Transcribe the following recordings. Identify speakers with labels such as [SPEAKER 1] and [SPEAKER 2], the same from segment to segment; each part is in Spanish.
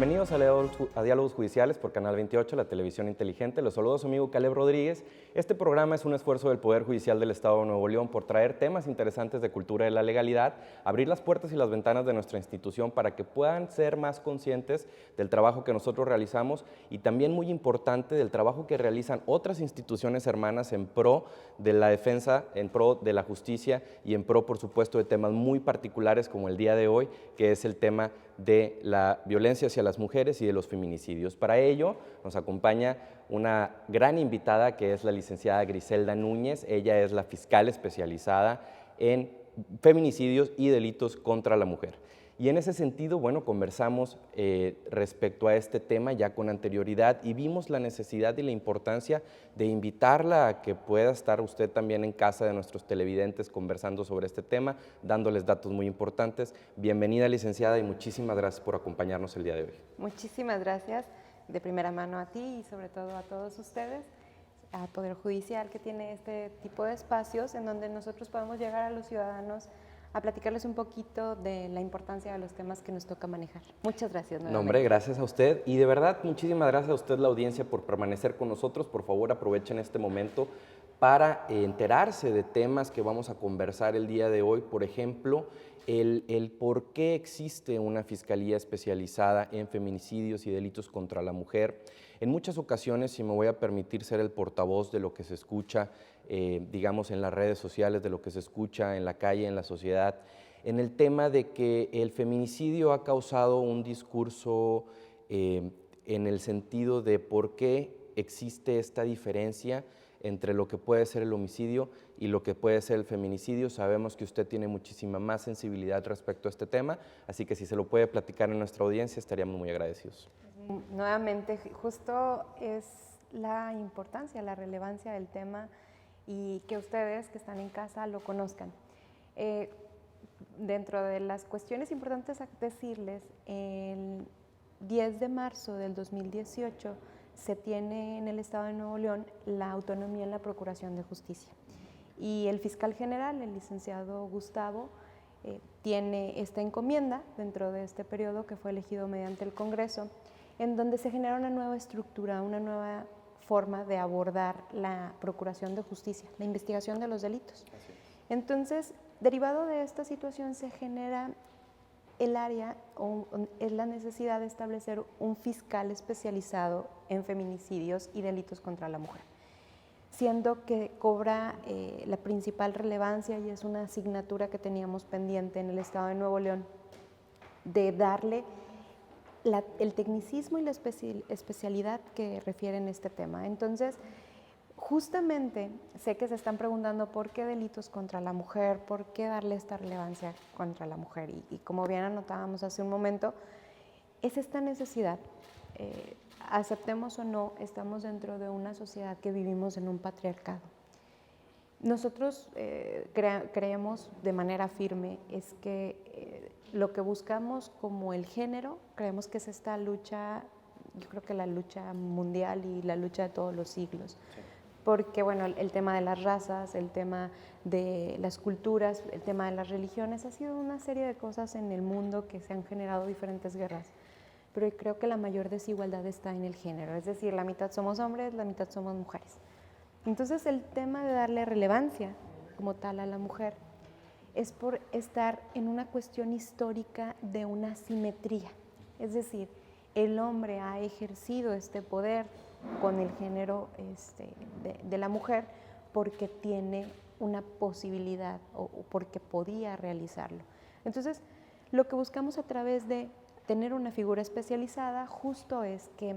[SPEAKER 1] Bienvenidos a Diálogos Judiciales por Canal 28, la televisión inteligente. Los saludo a su amigo Caleb Rodríguez. Este programa es un esfuerzo del Poder Judicial del Estado de Nuevo León por traer temas interesantes de cultura de la legalidad, abrir las puertas y las ventanas de nuestra institución para que puedan ser más conscientes del trabajo que nosotros realizamos y también, muy importante, del trabajo que realizan otras instituciones hermanas en pro de la defensa, en pro de la justicia y en pro, por supuesto, de temas muy particulares como el día de hoy, que es el tema de la violencia hacia las mujeres y de los feminicidios. Para ello nos acompaña una gran invitada que es la licenciada Griselda Núñez. Ella es la fiscal especializada en feminicidios y delitos contra la mujer. Y en ese sentido, bueno, conversamos respecto a este tema ya con anterioridad y vimos la necesidad y la importancia de invitarla a que pueda estar usted también en casa de nuestros televidentes conversando sobre este tema, dándoles datos muy importantes. Bienvenida, licenciada, y muchísimas gracias por acompañarnos el día de hoy.
[SPEAKER 2] Muchísimas gracias de primera mano a ti y sobre todo a todos ustedes, al Poder Judicial, que tiene este tipo de espacios en donde nosotros podemos llegar a los ciudadanos a platicarles un poquito de la importancia de los temas que nos toca manejar. Muchas gracias nuevamente.
[SPEAKER 1] No, hombre, gracias a usted y de verdad muchísimas gracias a usted, la audiencia, por permanecer con nosotros. Por favor, aprovechen este momento para enterarse de temas que vamos a conversar el día de hoy. Por ejemplo, el por qué existe una fiscalía especializada en feminicidios y delitos contra la mujer. En muchas ocasiones, si me voy a permitir ser el portavoz de lo que se escucha, digamos, en las redes sociales, de lo que se escucha en la calle, en la sociedad, en el tema de que el feminicidio ha causado un discurso en el sentido de por qué existe esta diferencia entre lo que puede ser el homicidio y lo que puede ser el feminicidio. Sabemos que usted tiene muchísima más sensibilidad respecto a este tema, así que si se lo puede platicar en nuestra audiencia, estaríamos muy agradecidos.
[SPEAKER 2] Nuevamente, justo es la importancia, la relevancia del tema y que ustedes que están en casa lo conozcan. Dentro de las cuestiones importantes a decirles, el 10 de marzo del 2018 se tiene en el Estado de Nuevo León la autonomía en la Procuración de Justicia. Y el fiscal general, el licenciado Gustavo, tiene esta encomienda dentro de este periodo que fue elegido mediante el Congreso, en donde se genera una nueva estructura, una nueva forma de abordar la Procuración de Justicia, la investigación de los delitos. Entonces, derivado de esta situación se genera el área, es la necesidad de establecer un fiscal especializado en feminicidios y delitos contra la mujer, siendo que cobra la principal relevancia y es una asignatura que teníamos pendiente en el Estado de Nuevo León, de darle el tecnicismo y la especialidad que refieren este tema. Entonces, justamente sé que se están preguntando por qué delitos contra la mujer, por qué darle esta relevancia contra la mujer. Y como bien anotábamos hace un momento, es esta necesidad. Aceptemos o no, estamos dentro de una sociedad que vivimos en un patriarcado. Nosotros creemos de manera firme es que lo que buscamos como el género, creemos que es esta lucha, yo creo que la lucha mundial y la lucha de todos los siglos. Sí. Porque bueno, el tema de las razas, el tema de las culturas, el tema de las religiones, ha sido una serie de cosas en el mundo que se han generado diferentes guerras. Pero creo que la mayor desigualdad está en el género, es decir, la mitad somos hombres, la mitad somos mujeres. Entonces el tema de darle relevancia como tal a la mujer es por estar en una cuestión histórica de una simetría, es decir, el hombre ha ejercido este poder con el género de la mujer porque tiene una posibilidad o porque podía realizarlo. Entonces, lo que buscamos a través de tener una figura especializada justo es que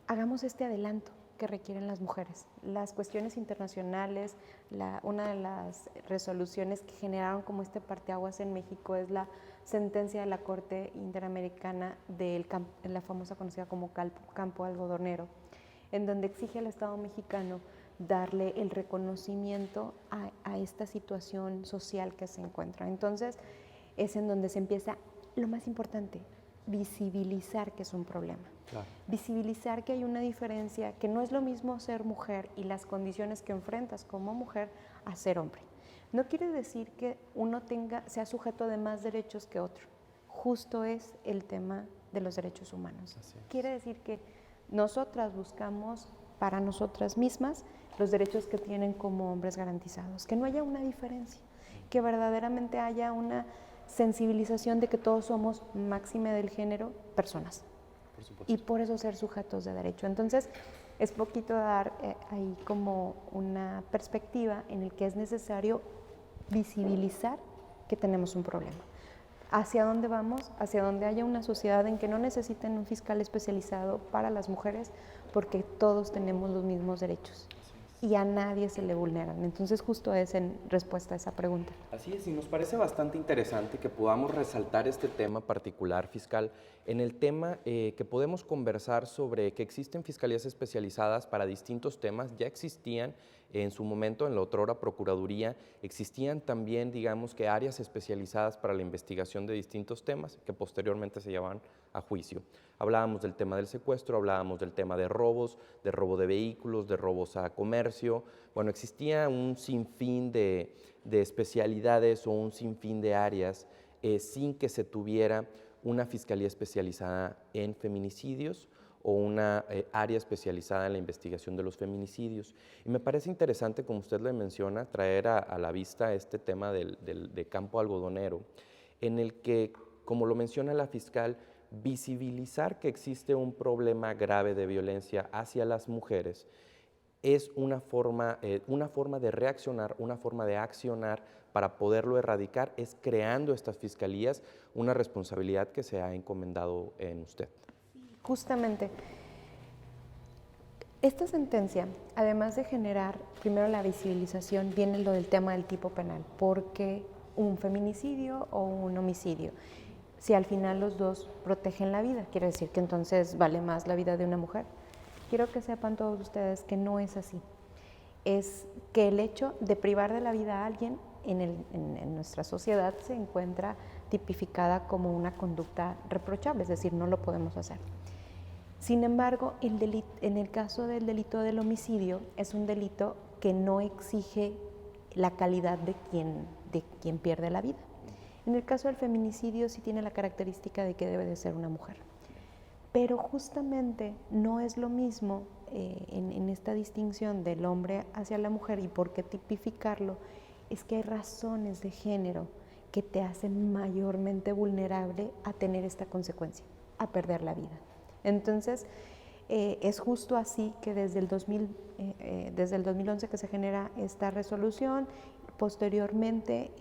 [SPEAKER 2] hagamos este adelanto que requieren las mujeres. Las cuestiones internacionales, una de las resoluciones que generaron como este parteaguas en México es la sentencia de la Corte Interamericana de la famosa conocida como Campo Algodonero, en donde exige al Estado mexicano darle el reconocimiento a esta situación social que se encuentra. Entonces, es en donde se empieza, lo más importante, visibilizar que es un problema. Claro. Visibilizar que hay una diferencia, que no es lo mismo ser mujer y las condiciones que enfrentas como mujer a ser hombre. No quiere decir que uno sea sujeto de más derechos que otro. Justo es el tema de los derechos humanos.
[SPEAKER 1] Así es.
[SPEAKER 2] Quiere decir que nosotras buscamos para nosotras mismas los derechos que tienen como hombres garantizados, que no haya una diferencia, que verdaderamente haya una sensibilización de que todos somos, máxime del género, personas.
[SPEAKER 1] Por supuesto.
[SPEAKER 2] Y por eso ser sujetos de derecho. Entonces, es poquito dar ahí como una perspectiva en el que es necesario visibilizar que tenemos un problema. ¿Hacia dónde vamos? Hacia donde haya una sociedad en que no necesiten un fiscal especializado para las mujeres, porque todos tenemos los mismos derechos y a nadie se le vulneran. Entonces, justo es en respuesta a esa pregunta.
[SPEAKER 1] Así es, y nos parece bastante interesante que podamos resaltar este tema particular, fiscal, en el tema que podemos conversar sobre que existen fiscalías especializadas para distintos temas. Ya existían en su momento en la otrora Procuraduría, existían también, digamos, que áreas especializadas para la investigación de distintos temas que posteriormente se llevaban a juicio. Hablábamos del tema del secuestro, hablábamos del tema de robos, de robo de vehículos, de robos a comercio. Bueno, existía un sinfín de especialidades o un sinfín de áreas sin que se tuviera una fiscalía especializada en feminicidios o una área especializada en la investigación de los feminicidios. Y me parece interesante, como usted le menciona, traer a la vista este tema de campo algodonero, en el que, como lo menciona la fiscal, visibilizar que existe un problema grave de violencia hacia las mujeres es una forma de reaccionar, una forma de accionar para poderlo erradicar, es creando estas fiscalías, una responsabilidad que se ha encomendado en usted.
[SPEAKER 2] Justamente, esta sentencia, además de generar primero la visibilización, viene lo del tema del tipo penal, porque un feminicidio o un homicidio, si al final los dos protegen la vida, quiere decir que entonces vale más la vida de una mujer. Quiero que sepan todos ustedes que no es así. Es que el hecho de privar de la vida a alguien en nuestra sociedad se encuentra tipificada como una conducta reprochable, es decir, no lo podemos hacer. Sin embargo, en el caso del delito del homicidio, es un delito que no exige la calidad de quien pierde la vida. En el caso del feminicidio sí tiene la característica de que debe de ser una mujer. Pero justamente no es lo mismo en esta distinción del hombre hacia la mujer, y por qué tipificarlo, es que hay razones de género que te hacen mayormente vulnerable a tener esta consecuencia, a perder la vida. Entonces, es justo así que desde el 2011 que se genera esta resolución, posteriormente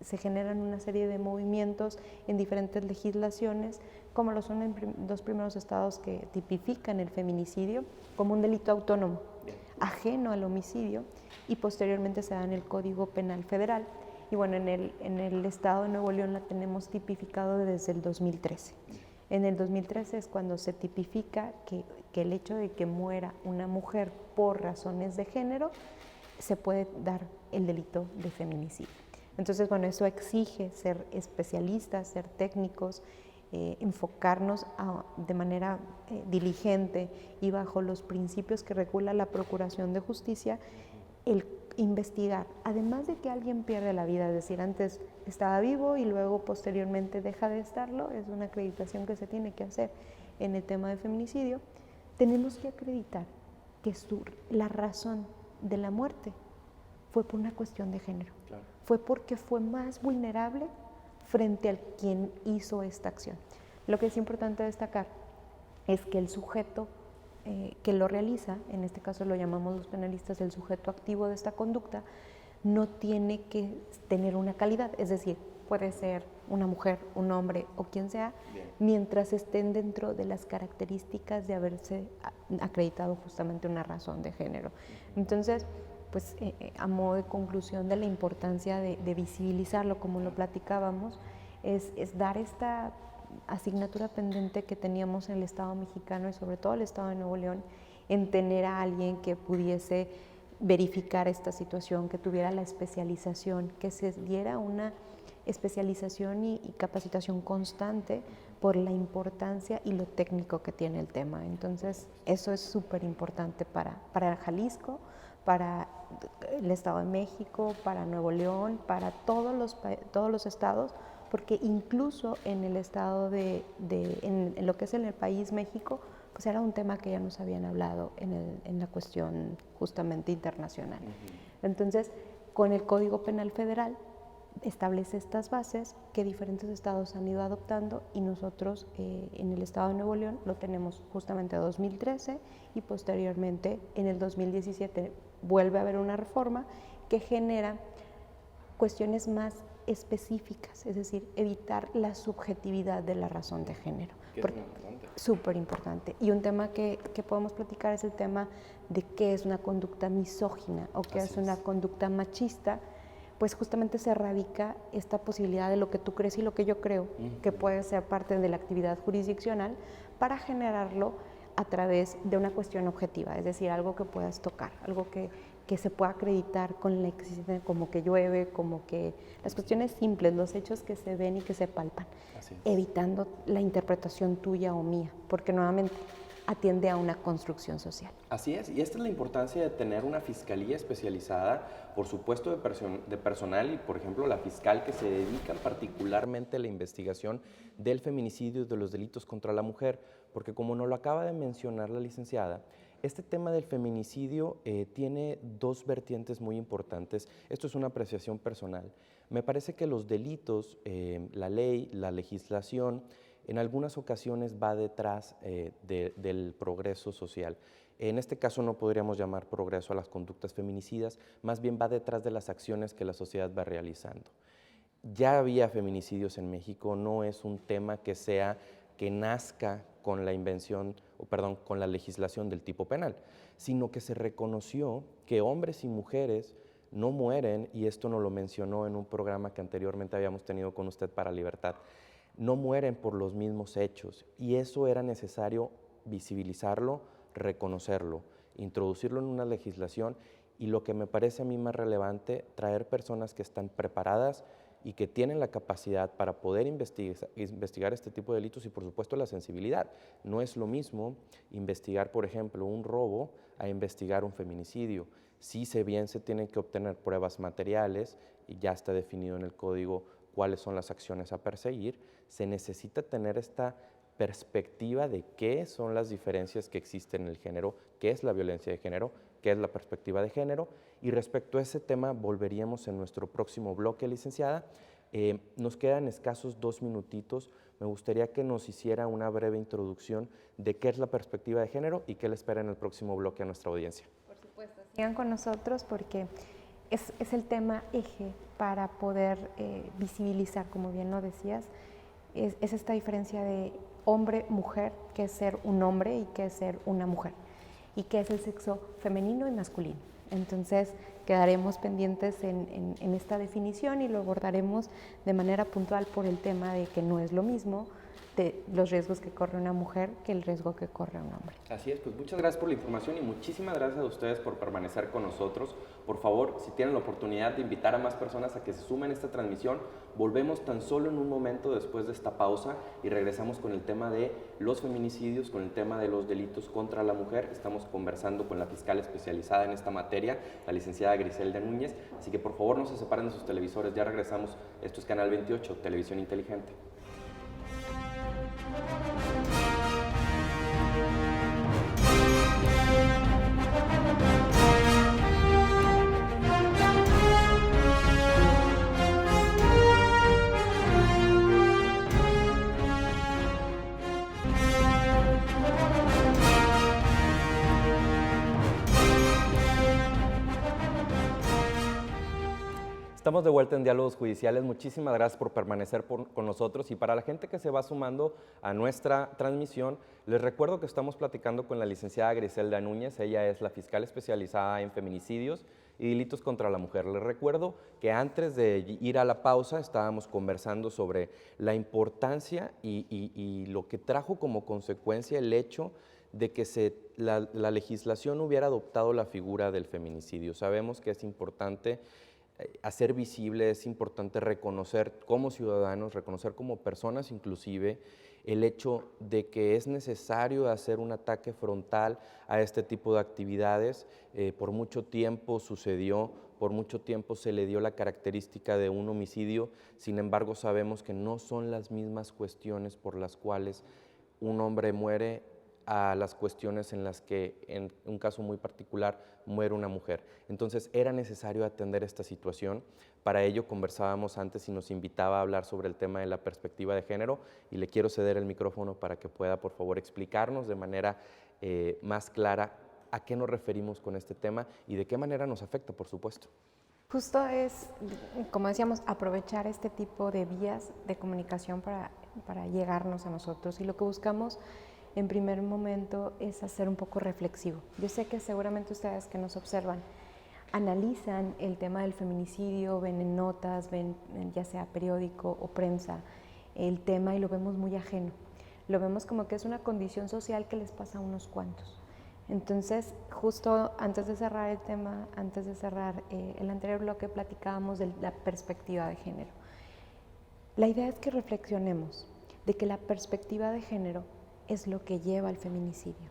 [SPEAKER 2] se generan una serie de movimientos en diferentes legislaciones, como lo son en los primeros estados que tipifican el feminicidio como un delito autónomo, ajeno al homicidio, y posteriormente se da en el Código Penal Federal. Y bueno, en el estado de Nuevo León la tenemos tipificado desde el 2013. En el 2013 es cuando se tipifica que el hecho de que muera una mujer por razones de género se puede dar el delito de feminicidio. Entonces, bueno, eso exige ser especialistas, ser técnicos, enfocarnos de manera diligente y bajo los principios que regula la Procuración de Justicia, el investigar, además de que alguien pierde la vida, es decir, antes estaba vivo y luego posteriormente deja de estarlo, es una acreditación que se tiene que hacer en el tema de feminicidio, tenemos que acreditar que la razón de la muerte fue por una cuestión de género, claro. Fue porque fue más vulnerable frente al quien hizo esta acción. Lo que es importante destacar es que el sujeto que lo realiza, en este caso lo llamamos los penalistas el sujeto activo de esta conducta, no tiene que tener una calidad, es decir, puede ser una mujer, un hombre o quien sea, mientras estén dentro de las características de haberse acreditado justamente una razón de género. Entonces, pues a modo de conclusión de la importancia de visibilizarlo, como lo platicábamos, es dar esta asignatura pendiente que teníamos en el Estado mexicano y sobre todo el Estado de Nuevo León, en tener a alguien que pudiese verificar esta situación, que tuviera la especialización, que se diera una especialización y capacitación constante por la importancia y lo técnico que tiene el tema. Entonces, eso es súper importante para Jalisco, para el Estado de México, para Nuevo León, para todos los estados, porque incluso en el estado en lo que es en el país México, pues era un tema que ya nos habían hablado en la cuestión justamente internacional. Entonces, con el Código Penal Federal establece estas bases que diferentes estados han ido adoptando y nosotros en el estado de Nuevo León lo tenemos justamente en 2013 y posteriormente en el 2017 vuelve a haber una reforma que genera cuestiones más específicas, es decir, evitar la subjetividad de la razón de género.
[SPEAKER 1] Que es muy importante.
[SPEAKER 2] Súper importante. Y un tema que podemos platicar es el tema de qué es una conducta misógina o qué es una conducta machista, pues justamente se radica esta posibilidad de lo que tú crees y lo que yo creo, que puede ser parte de la actividad jurisdiccional, para generarlo a través de una cuestión objetiva, es decir, algo que puedas tocar, algo que se pueda acreditar con la existencia, como que llueve, como que las cuestiones simples, los hechos que se ven y que se palpan, evitando la interpretación tuya o mía, porque nuevamente atiende a una construcción social.
[SPEAKER 1] Así es, y esta es la importancia de tener una fiscalía especializada, por supuesto de personal y, por ejemplo, la fiscal que se dedican particularmente a la investigación del feminicidio y de los delitos contra la mujer, porque como nos lo acaba de mencionar la licenciada, este tema del feminicidio tiene dos vertientes muy importantes. Esto es una apreciación personal. Me parece que los delitos, la ley, la legislación, en algunas ocasiones va detrás del progreso social. En este caso no podríamos llamar progreso a las conductas feminicidas, más bien va detrás de las acciones que la sociedad va realizando. Ya había feminicidios en México, no es un tema que nazca con la con la legislación del tipo penal, sino que se reconoció que hombres y mujeres no mueren, y esto nos lo mencionó en un programa que anteriormente habíamos tenido con usted para Libertad, no mueren por los mismos hechos, y eso era necesario visibilizarlo, reconocerlo, introducirlo en una legislación, y lo que me parece a mí más relevante, traer personas que están preparadas y que tienen la capacidad para poder investigar este tipo de delitos y por supuesto la sensibilidad. No es lo mismo investigar, por ejemplo, un robo a investigar un feminicidio. Sí, bien se tienen que obtener pruebas materiales y ya está definido en el código cuáles son las acciones a perseguir. Se necesita tener esta perspectiva de qué son las diferencias que existen en el género, qué es la violencia de género, qué es la perspectiva de género. Y respecto a ese tema volveríamos en nuestro próximo bloque, licenciada. Nos quedan escasos 2 minutitos. Me gustaría que nos hiciera una breve introducción de qué es la perspectiva de género y qué le espera en el próximo bloque a nuestra audiencia.
[SPEAKER 2] Por supuesto, sigan con nosotros porque es el tema eje para poder visibilizar, como bien lo decías, es esta diferencia de hombre-mujer, que es ser un hombre y que es ser una mujer, y que es el sexo femenino y masculino. Entonces, quedaremos pendientes en esta definición y lo abordaremos de manera puntual por el tema de que no es lo mismo de los riesgos que corre una mujer que el riesgo que corre un hombre.
[SPEAKER 1] Así es, pues muchas gracias por la información y muchísimas gracias a ustedes por permanecer con nosotros. Por favor, si tienen la oportunidad de invitar a más personas a que se sumen a esta transmisión, volvemos tan solo en un momento después de esta pausa y regresamos con el tema de los feminicidios, con el tema de los delitos contra la mujer. Estamos conversando con la fiscal especializada en esta materia, la licenciada Griselda Núñez, así que por favor no se separen de sus televisores, ya regresamos. Esto es Canal 28, Televisión Inteligente. Estamos de vuelta en Diálogos Judiciales. Muchísimas gracias por permanecer con nosotros, y para la gente que se va sumando a nuestra transmisión, les recuerdo que estamos platicando con la licenciada Griselda Núñez. Ella es la fiscal especializada en feminicidios y delitos contra la mujer. Les recuerdo que antes de ir a la pausa estábamos conversando sobre la importancia y lo que trajo como consecuencia el hecho de que la legislación hubiera adoptado la figura del feminicidio. Sabemos que es importante hacer visible, es importante reconocer como ciudadanos, reconocer como personas inclusive el hecho de que es necesario hacer un ataque frontal a este tipo de actividades. Por mucho tiempo sucedió, por mucho tiempo se le dio la característica de un homicidio, sin embargo sabemos que no son las mismas cuestiones por las cuales un hombre muere a las cuestiones en las que, en un caso muy particular, muere una mujer. Entonces era necesario atender esta situación. Para ello conversábamos antes y nos invitaba a hablar sobre el tema de la perspectiva de género, y le quiero ceder el micrófono para que pueda, por favor, explicarnos de manera más clara a qué nos referimos con este tema y de qué manera nos afecta, por supuesto.
[SPEAKER 2] Justo es, como decíamos, aprovechar este tipo de vías de comunicación para llegarnos a nosotros, y lo que buscamos en primer momento es hacer un poco reflexivo. Yo sé que seguramente ustedes que nos observan analizan el tema del feminicidio, ven en notas, ven ya sea periódico o prensa el tema y lo vemos muy ajeno. Lo vemos como que es una condición social que les pasa a unos cuantos. Entonces, justo antes de cerrar el tema, antes de cerrar el anterior bloque, platicábamos de la perspectiva de género. La idea es que reflexionemos de que la perspectiva de género es lo que lleva al feminicidio.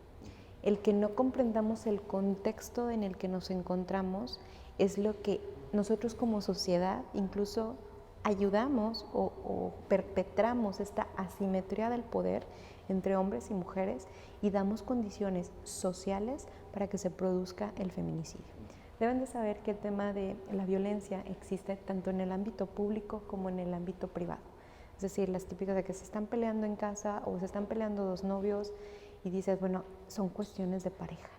[SPEAKER 2] El que no comprendamos el contexto en el que nos encontramos es lo que nosotros como sociedad incluso ayudamos o perpetramos esta asimetría del poder entre hombres y mujeres y damos condiciones sociales para que se produzca el feminicidio. Deben de saber que el tema de la violencia existe tanto en el ámbito público como en el ámbito privado. Es decir, las típicas de que se están peleando en casa o se están peleando dos novios y dices, bueno, son cuestiones de pareja.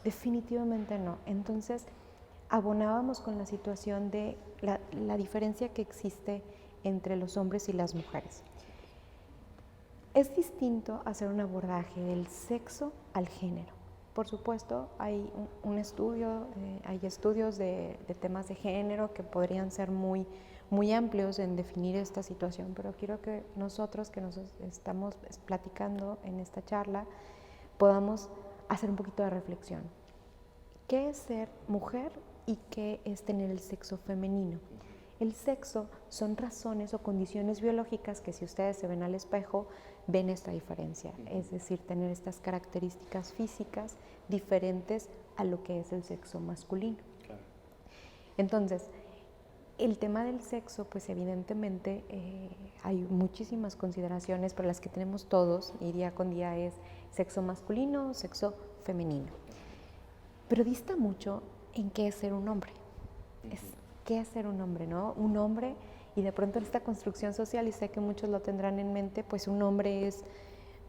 [SPEAKER 2] Definitivamente no. Entonces, abonábamos con la situación de la diferencia que existe entre los hombres y las mujeres. Es distinto hacer un abordaje del sexo al género. Por supuesto, hay un estudio, hay estudios de temas de género que podrían ser muy amplios en definir esta situación, pero quiero que nosotros que nos estamos platicando en esta charla podamos hacer un poquito de reflexión. ¿Qué es ser mujer y qué es tener el sexo femenino? El sexo son razones o condiciones biológicas que si ustedes se ven al espejo ven esta diferencia, es decir, tener estas características físicas diferentes a lo que es el sexo masculino. Claro. Entonces, el tema del sexo, pues evidentemente hay muchísimas consideraciones, pero las que tenemos todos y día con día es sexo masculino, sexo femenino. Pero dista mucho en qué es ser un hombre. ¿Qué es ser un hombre, no? Un hombre, y de pronto en esta construcción social, y sé que muchos lo tendrán en mente, pues un hombre es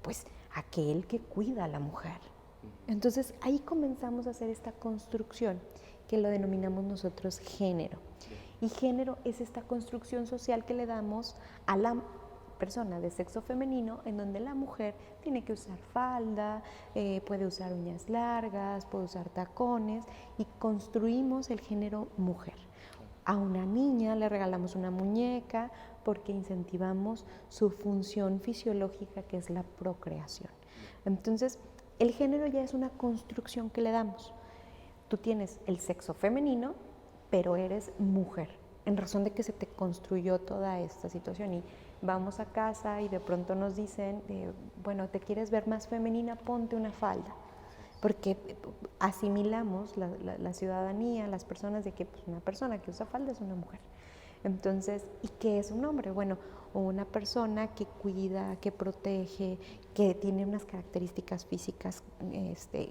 [SPEAKER 2] pues aquel que cuida a la mujer. Entonces ahí comenzamos a hacer esta construcción que lo denominamos nosotros género. Y género es esta construcción social que le damos a la persona de sexo femenino, en donde la mujer tiene que usar falda, puede usar uñas largas, puede usar tacones, y construimos el género mujer. A una niña le regalamos una muñeca porque incentivamos su función fisiológica, que es la procreación. Entonces, el género ya es una construcción que le damos. Tú tienes el sexo femenino, pero eres mujer, en razón de que se te construyó toda esta situación. Y vamos a casa y de pronto nos dicen, bueno, ¿te quieres ver más femenina? Ponte una falda. Porque asimilamos la ciudadanía, las personas, de que pues, una persona que usa falda es una mujer. Entonces, ¿y qué es un hombre? Bueno, una persona que cuida, que protege, que tiene unas características físicas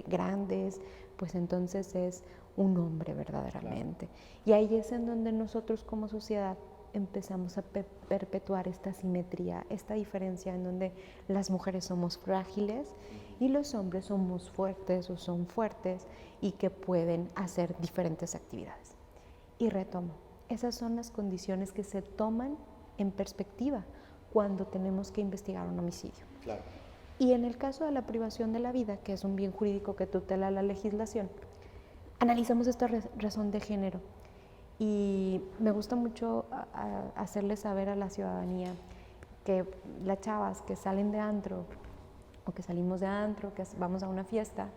[SPEAKER 2] grandes, pues entonces es un hombre verdaderamente. Claro. Y ahí es en donde nosotros como sociedad empezamos a perpetuar esta asimetría, esta diferencia en donde las mujeres somos frágiles y los hombres somos fuertes o son fuertes y que pueden hacer diferentes actividades. Y retomo, esas son las condiciones que se toman en perspectiva cuando tenemos que investigar un homicidio. Claro. Y en el caso de la privación de la vida, que es un bien jurídico que tutela la legislación, analizamos esta razón de género. Y me gusta mucho hacerles saber a la ciudadanía que las chavas que salen de antro o que salimos de antro, que vamos a una fiesta,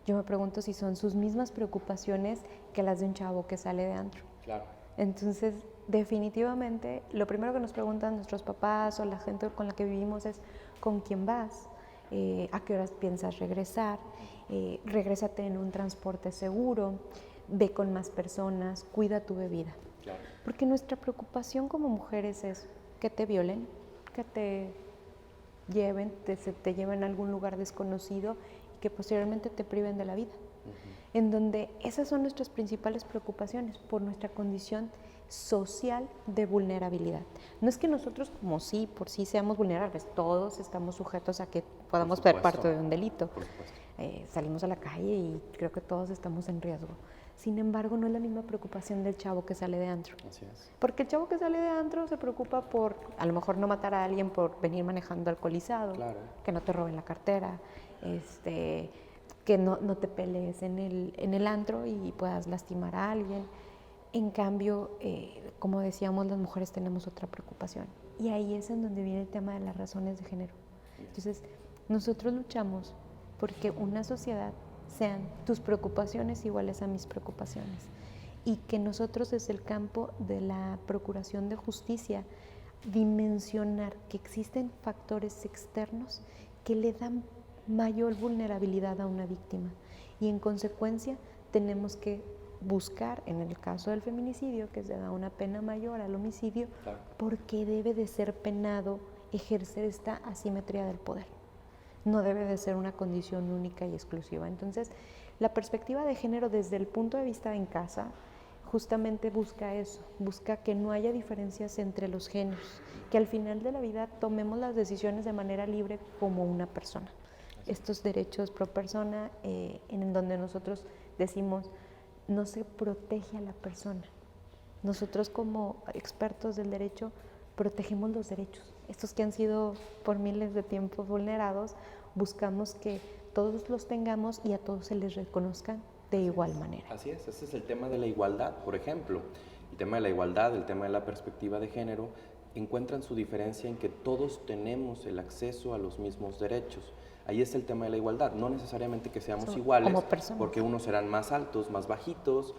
[SPEAKER 2] yo me pregunto si son sus mismas preocupaciones que las de un chavo que sale de antro. Claro. Entonces, definitivamente, lo primero que nos preguntan nuestros papás o la gente con la que vivimos es con quién vas, a qué horas piensas regresar, regrésate en un transporte seguro, ve con más personas, cuida tu bebida.
[SPEAKER 1] Claro.
[SPEAKER 2] Porque nuestra preocupación como mujeres es que te violen, que te lleven, te lleven a algún lugar desconocido y que posteriormente te priven de la vida. En donde esas son nuestras principales preocupaciones por nuestra condición social de vulnerabilidad. No es que nosotros como sí, por sí seamos vulnerables, todos estamos sujetos a que podamos ser parte de un delito. Salimos a la calle y creo que todos estamos en riesgo. Sin embargo, no es la misma preocupación del chavo que sale de antro.
[SPEAKER 1] Así es.
[SPEAKER 2] Porque el chavo que sale de antro se preocupa por, a lo mejor, no matar a alguien por venir manejando alcoholizado,
[SPEAKER 1] Claro.
[SPEAKER 2] que no te roben la cartera, que no te pelees en el antro y puedas lastimar a alguien. En cambio, como decíamos, las mujeres tenemos otra preocupación. Y ahí es en donde viene el tema de las razones de género. Entonces, nosotros luchamos porque una sociedad sean tus preocupaciones iguales a mis preocupaciones y que nosotros desde el campo de la procuración de justicia dimensionar que existen factores externos que le dan mayor vulnerabilidad a una víctima y en consecuencia tenemos que buscar, en el caso del feminicidio, que se da una pena mayor al homicidio,
[SPEAKER 1] Claro.
[SPEAKER 2] porque debe de ser penado ejercer esta asimetría del poder. No debe de ser una condición única y exclusiva. Entonces, la perspectiva de género desde el punto de vista en casa justamente busca eso, busca que no haya diferencias entre los géneros, que al final de la vida tomemos las decisiones de manera libre como una persona. Estos derechos pro persona, en donde nosotros decimos, no se protege a la persona. Nosotros como expertos del derecho protegemos los derechos. Estos que han sido por miles de tiempos vulnerados, buscamos que todos los tengamos y a todos se les reconozcan de igual manera.
[SPEAKER 1] Así es, ese es el tema de la igualdad, por ejemplo. El tema de la igualdad, el tema de la perspectiva de género, encuentran su diferencia en que todos tenemos el acceso a los mismos derechos. Ahí es el tema de la igualdad, no necesariamente que seamos iguales,
[SPEAKER 2] como personas,
[SPEAKER 1] porque unos serán más altos, más bajitos,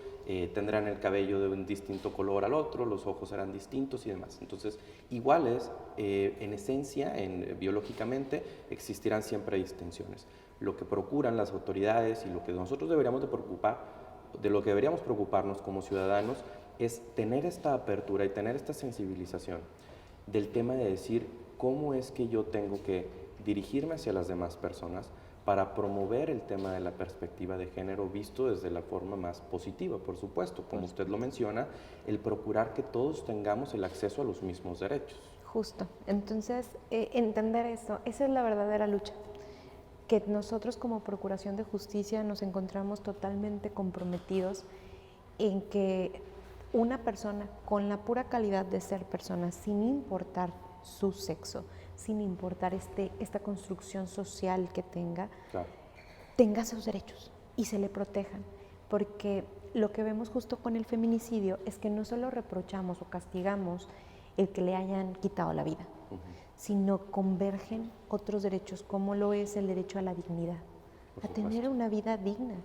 [SPEAKER 1] tendrán el cabello de un distinto color al otro, los ojos serán distintos y demás. Entonces, iguales, en esencia, biológicamente, existirán siempre distinciones. Lo que procuran las autoridades y lo que nosotros deberíamos de preocupar, de lo que deberíamos preocuparnos como ciudadanos, es tener esta apertura y tener esta sensibilización del tema de decir cómo es que yo tengo que dirigirme hacia las demás personas para promover el tema de la perspectiva de género visto desde la forma más positiva, por supuesto, como usted lo menciona, el procurar que todos tengamos el acceso a los mismos derechos.
[SPEAKER 2] Justo, entonces entender eso, esa es la verdadera lucha, que nosotros como Procuración de Justicia nos encontramos totalmente comprometidos en que una persona con la pura calidad de ser persona, sin importar su sexo, sin importar esta construcción social que tenga,
[SPEAKER 1] Claro.
[SPEAKER 2] tenga sus derechos y se le protejan. Porque lo que vemos justo con el feminicidio es que no solo reprochamos o castigamos el que le hayan quitado la vida, sino convergen otros derechos, como lo es el derecho a la dignidad, a tener una vida digna,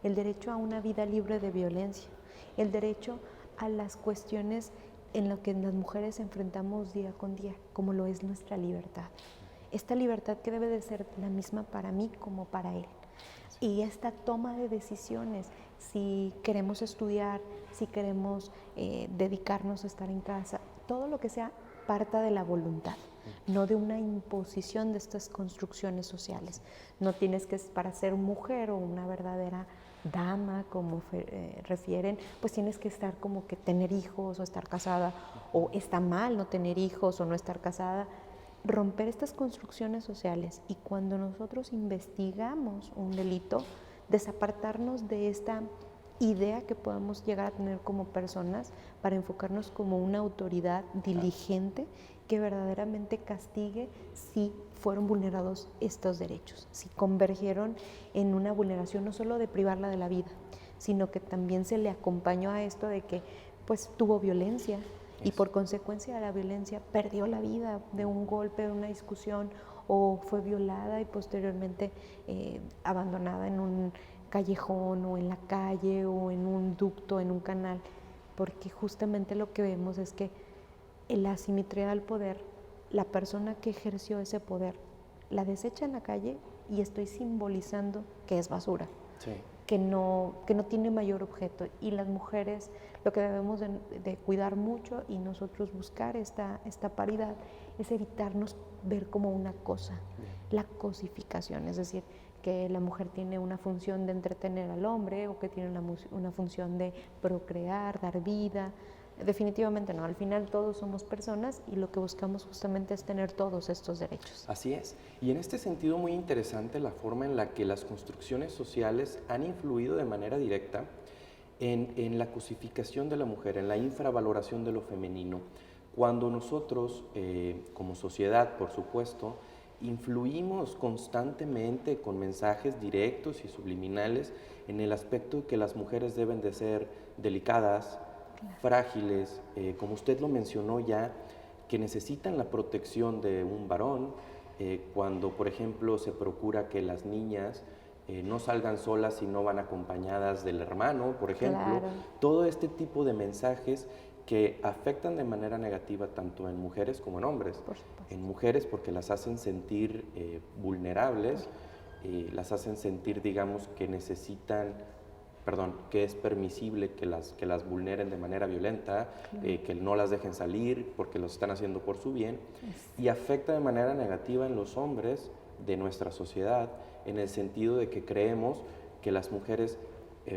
[SPEAKER 2] el derecho a una vida libre de violencia, el derecho a las cuestiones en lo que las mujeres enfrentamos día con día, como lo es nuestra libertad. Esta libertad que debe de ser la misma para mí como para él. Y esta toma de decisiones, si queremos estudiar, si queremos dedicarnos a estar en casa, todo lo que sea parta de la voluntad, no de una imposición de estas construcciones sociales. No tienes que, para ser mujer o una verdadera dama, como refieren, pues tienes que estar como que tener hijos o estar casada, o está mal no tener hijos o no estar casada. Romper estas construcciones sociales y cuando nosotros investigamos un delito, desapartarnos de esta idea que podamos llegar a tener como personas para enfocarnos como una autoridad diligente que verdaderamente castigue si fueron vulnerados estos derechos, si convergieron en una vulneración no solo de privarla de la vida, sino que también se le acompañó a esto de que pues tuvo violencia y por consecuencia de la violencia perdió la vida de un golpe, de una discusión, o fue violada y posteriormente abandonada en un callejón o en la calle o en un ducto, en un canal, porque justamente lo que vemos es que en la asimetría del poder, la persona que ejerció ese poder la desecha en la calle y estoy simbolizando que es basura.
[SPEAKER 1] Sí.
[SPEAKER 2] Que no tiene mayor objeto. Y las mujeres lo que debemos de cuidar mucho y nosotros buscar esta paridad es evitarnos ver como una cosa, la cosificación, es decir, que la mujer tiene una función de entretener al hombre o que tiene una función de procrear, dar vida. Definitivamente no, al final todos somos personas y lo que buscamos justamente es tener todos estos derechos.
[SPEAKER 1] Así es, y en este sentido muy interesante la forma en la que las construcciones sociales han influido de manera directa en la cosificación de la mujer, en la infravaloración de lo femenino. Cuando nosotros, como sociedad, por supuesto, influimos constantemente con mensajes directos y subliminales en el aspecto de que las mujeres deben de ser delicadas, frágiles, como usted lo mencionó ya, que necesitan la protección de un varón, cuando por ejemplo se procura que las niñas no salgan solas si no van acompañadas del hermano, por ejemplo.
[SPEAKER 2] Claro.
[SPEAKER 1] Todo este tipo de mensajes que afectan de manera negativa tanto en mujeres como en hombres.
[SPEAKER 2] Por supuesto.
[SPEAKER 1] En mujeres porque las hacen sentir vulnerables, las hacen sentir, digamos, que necesitan, que es permisible que las vulneren de manera violenta, que no las dejen salir porque lo están haciendo por su bien, y afecta de manera negativa en los hombres de nuestra sociedad, en el sentido de que creemos que las mujeres,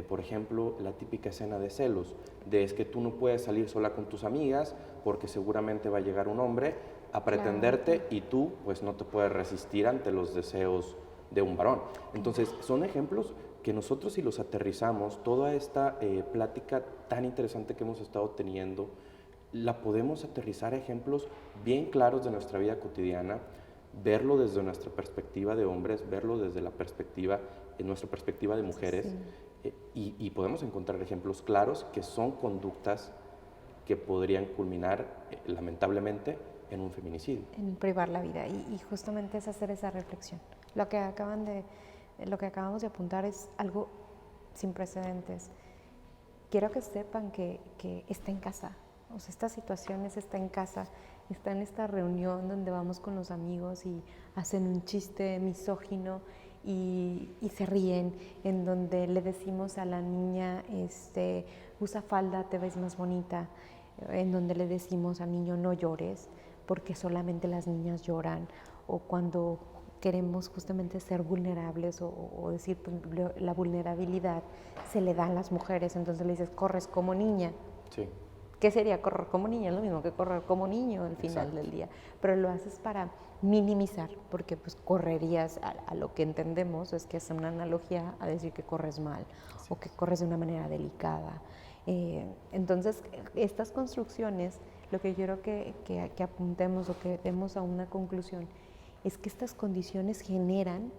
[SPEAKER 1] por ejemplo, la típica escena de celos, de es que tú no puedes salir sola con tus amigas porque seguramente va a llegar un hombre a pretenderte y tú pues no te puedes resistir ante los deseos de un varón. Entonces, son ejemplos que nosotros si los aterrizamos, toda esta plática tan interesante que hemos estado teniendo, la podemos aterrizar a ejemplos bien claros de nuestra vida cotidiana, verlo desde nuestra perspectiva de hombres, verlo desde la perspectiva, nuestra perspectiva de mujeres, y podemos encontrar ejemplos claros que son conductas que podrían culminar, lamentablemente, en un feminicidio.
[SPEAKER 2] En privar la vida, y justamente es hacer esa reflexión. Lo que acabamos de apuntar es algo sin precedentes. Quiero que sepan que está en casa, o sea, esta situación está en casa, está en esta reunión donde vamos con los amigos y hacen un chiste misógino y se ríen, en donde le decimos a la niña, usa falda, te ves más bonita, en donde le decimos al niño no llores, porque solamente las niñas lloran, o cuando queremos justamente ser vulnerables o decir la vulnerabilidad se le da a las mujeres, entonces le dices corres como niña.
[SPEAKER 1] Sí.
[SPEAKER 2] ¿Qué sería correr como niña? Es lo mismo que correr como niño al final del día, pero lo haces para minimizar, porque pues correrías a lo que entendemos es que es una analogía a decir que corres mal o que corres de una manera delicada. Entonces, estas construcciones, lo que quiero que apuntemos o que demos a una conclusión es que estas condiciones generan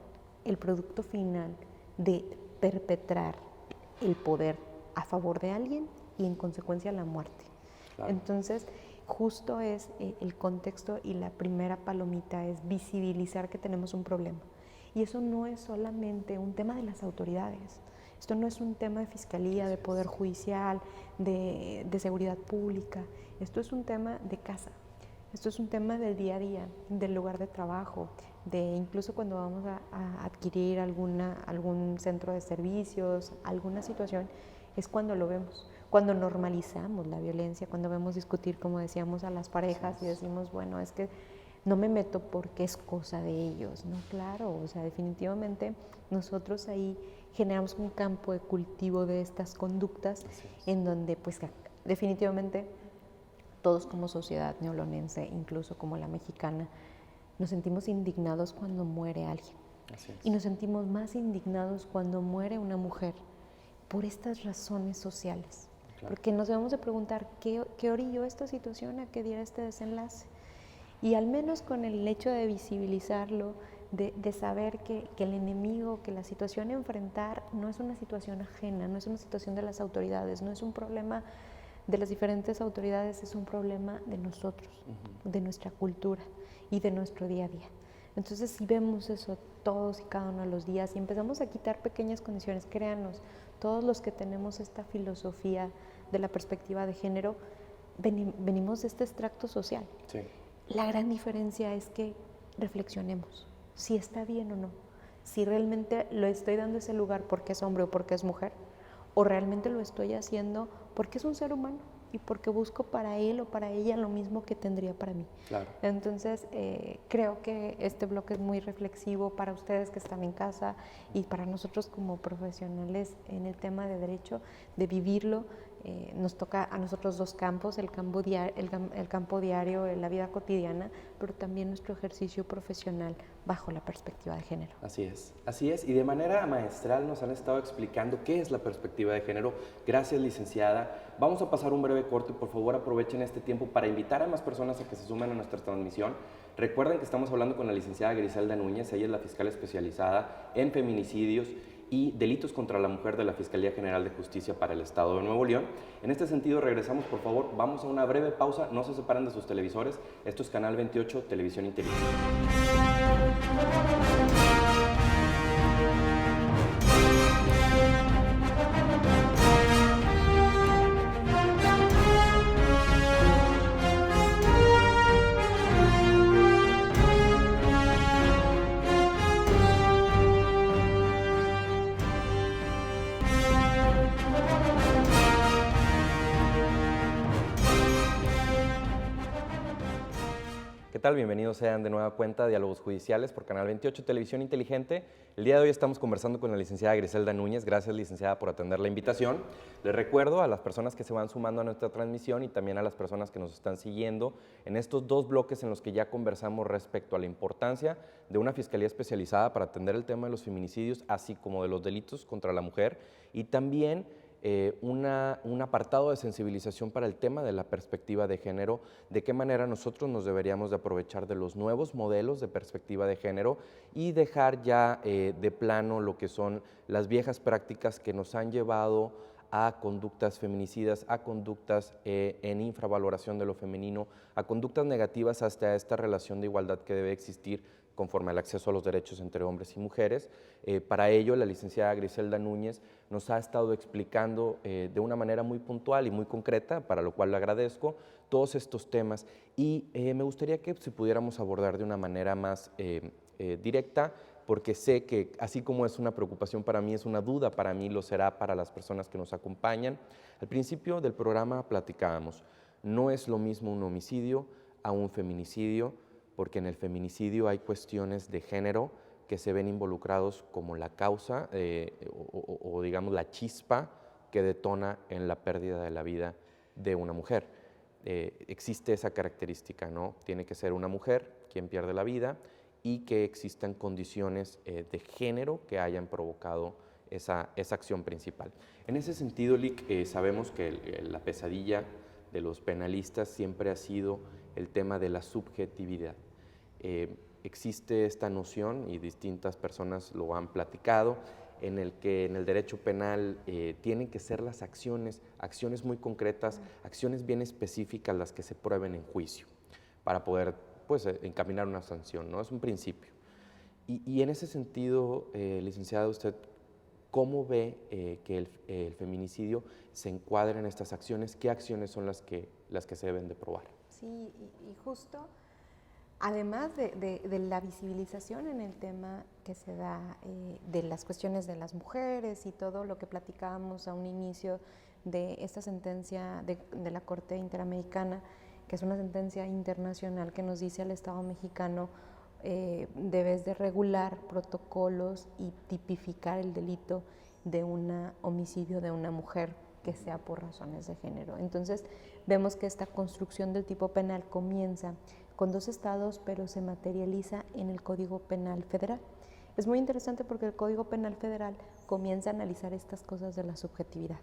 [SPEAKER 2] el producto final de perpetrar el poder a favor de alguien y en consecuencia la muerte. Claro. Entonces, justo es el contexto y la primera palomita es visibilizar que tenemos un problema. Y eso no es solamente un tema de las autoridades. Esto no es un tema de fiscalía, de poder judicial, de seguridad pública. Esto es un tema de casa. Esto es un tema del día a día, del lugar de trabajo, de incluso cuando vamos a adquirir algún centro de servicios, alguna situación, es cuando lo vemos. Cuando normalizamos la violencia, cuando vemos discutir, como decíamos, a las parejas y decimos, bueno, es que no me meto porque es cosa de ellos, ¿no? Claro, o sea, definitivamente nosotros ahí generamos un campo de cultivo de estas conductas en donde, pues, definitivamente todos como sociedad neolonense, incluso como la mexicana, nos sentimos indignados cuando muere alguien. Y nos sentimos más indignados cuando muere una mujer por estas razones sociales. Claro. Porque nos debemos de preguntar qué orilló esta situación a que diera este desenlace. Y al menos con el hecho de visibilizarlo, de saber que el enemigo, que la situación a enfrentar no es una situación ajena, no es una situación de las autoridades, no es un problema de las diferentes autoridades, es un problema de nosotros, de nuestra cultura y de nuestro día a día. Entonces, si vemos eso todos y cada uno de los días y empezamos a quitar pequeñas condiciones, créanos, todos los que tenemos esta filosofía de la perspectiva de género, venimos de este extracto social. Sí. La gran diferencia es que reflexionemos. si está bien o no, si realmente lo estoy dando ese lugar porque es hombre o porque es mujer, o realmente lo estoy haciendo porque es un ser humano y porque busco para él o para ella lo mismo que tendría para mí.
[SPEAKER 1] Claro.
[SPEAKER 2] Entonces, creo que este bloque es muy reflexivo para ustedes que están en casa y para nosotros como profesionales en el tema de derecho, de vivirlo. Nos toca a nosotros dos campos, el campo diario, la vida cotidiana, pero también nuestro ejercicio profesional bajo la perspectiva de género.
[SPEAKER 1] Así es. Y de manera maestral nos han estado explicando qué es la perspectiva de género. Gracias, licenciada. Vamos a pasar un breve corte y por favor aprovechen este tiempo para invitar a más personas a que se sumen a nuestra transmisión. Recuerden que estamos hablando con la licenciada Griselda Núñez, ella es la fiscal especializada en feminicidios y delitos contra la mujer de la Fiscalía General de Justicia para el Estado de Nuevo León. En este sentido, regresamos, por favor, vamos a una breve pausa, no se separen de sus televisores. Esto es Canal 28, Televisión Inteligente. ¿Qué tal? Bienvenidos sean de nueva cuenta a Diálogos Judiciales por Canal 28, Televisión Inteligente. El día de hoy estamos conversando con la licenciada Griselda Núñez. Gracias, licenciada, por atender la invitación. Les recuerdo a las personas que se van sumando a nuestra transmisión y también a las personas que nos están siguiendo en estos dos bloques en los que ya conversamos respecto a la importancia de una fiscalía especializada para atender el tema de los feminicidios, así como de los delitos contra la mujer, y también un apartado de sensibilización para el tema de la perspectiva de género, de qué manera nosotros nos deberíamos de aprovechar de los nuevos modelos de perspectiva de género y dejar ya de plano lo que son las viejas prácticas que nos han llevado a conductas feminicidas, a conductas en infravaloración de lo femenino, a conductas negativas hasta esta relación de igualdad que debe existir conforme al acceso a los derechos entre hombres y mujeres. Para ello, la licenciada Griselda Núñez nos ha estado explicando de una manera muy puntual y muy concreta, para lo cual le agradezco, todos estos temas. Y me gustaría que si pudiéramos abordar de una manera más directa, porque sé que así como es una preocupación para mí, es una duda para mí, lo será para las personas que nos acompañan. Al principio del programa platicábamos, no es lo mismo un homicidio a un feminicidio, porque en el feminicidio hay cuestiones de género que se ven involucrados como la causa o digamos la chispa que detona en la pérdida de la vida de una mujer. Existe esa característica, ¿no? Tiene que ser una mujer quien pierde la vida y que existan condiciones de género que hayan provocado esa acción principal. En ese sentido, Lic, sabemos que la pesadilla de los penalistas siempre ha sido el tema de la subjetividad. Existe esta noción, y distintas personas lo han platicado, en el que en el derecho penal tienen que ser las acciones muy concretas, acciones bien específicas las que se prueben en juicio para poder pues, encaminar una sanción, ¿no? Es un principio. Y en ese sentido, licenciada, usted, ¿cómo ve que el feminicidio se encuadra en estas acciones? ¿Qué acciones son las que se deben de probar?
[SPEAKER 2] Sí, y justo, además de la visibilización en el tema que se da de las cuestiones de las mujeres y todo lo que platicábamos a un inicio de esta sentencia de la Corte Interamericana, que es una sentencia internacional que nos dice al Estado mexicano debes de regular protocolos y tipificar el delito de un homicidio de una mujer que sea por razones de género. Entonces vemos que esta construcción del tipo penal comienza con dos estados, pero se materializa en el Código Penal Federal. Es muy interesante porque el Código Penal Federal comienza a analizar estas cosas de la subjetividad.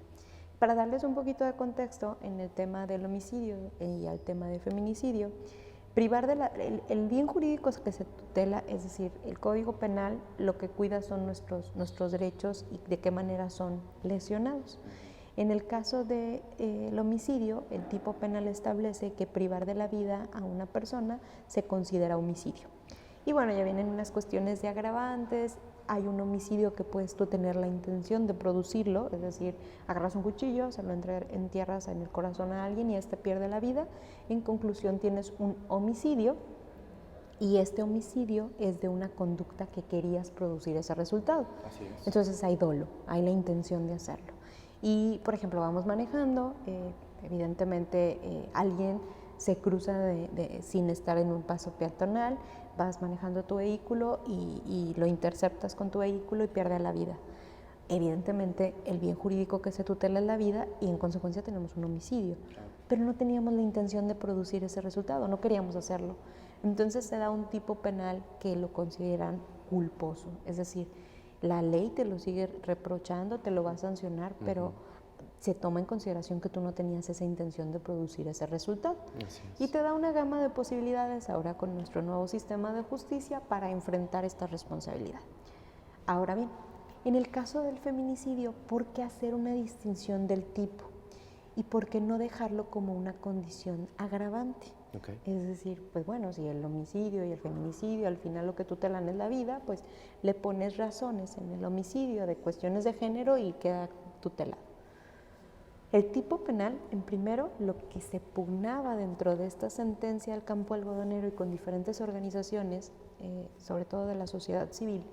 [SPEAKER 2] Para darles un poquito de contexto en el tema del homicidio y al tema del feminicidio, privar el bien jurídico que se tutela, es decir, el Código Penal lo que cuida son nuestros derechos y de qué manera son lesionados. En el caso del homicidio, el tipo penal establece que privar de la vida a una persona se considera homicidio. Y bueno, ya vienen unas cuestiones de agravantes. Hay un homicidio que puedes tú tener la intención de producirlo, es decir, agarras un cuchillo, se lo entierras en el corazón a alguien y éste pierde la vida. En conclusión, tienes un homicidio. y este homicidio es de una conducta que querías producir ese resultado.
[SPEAKER 1] Así es.
[SPEAKER 2] Entonces hay dolo, hay la intención de hacerlo. Y, por ejemplo, vamos manejando, evidentemente alguien se cruza sin estar en un paso peatonal, vas manejando tu vehículo y lo interceptas con tu vehículo y pierde la vida. Evidentemente el bien jurídico que se tutela es la vida y en consecuencia tenemos un homicidio, pero no teníamos la intención de producir ese resultado, no queríamos hacerlo. Entonces se da un tipo penal que lo consideran culposo, es decir, la ley te lo sigue reprochando, te lo va a sancionar, pero se toma en consideración que tú no tenías esa intención de producir ese resultado. Y te da una gama de posibilidades ahora con nuestro nuevo sistema de justicia para enfrentar esta responsabilidad. Ahora bien, en el caso del feminicidio, ¿por qué hacer una distinción del tipo? ¿Y por qué no dejarlo como una condición agravante?
[SPEAKER 1] Okay.
[SPEAKER 2] Es decir, pues bueno, si el homicidio y el feminicidio al final lo que tutelan es la vida, pues le pones razones en el homicidio de cuestiones de género y queda tutelado. El tipo penal, en primero, lo que se pugnaba dentro de esta sentencia al campo algodonero y con diferentes organizaciones, sobre todo de la sociedad civil,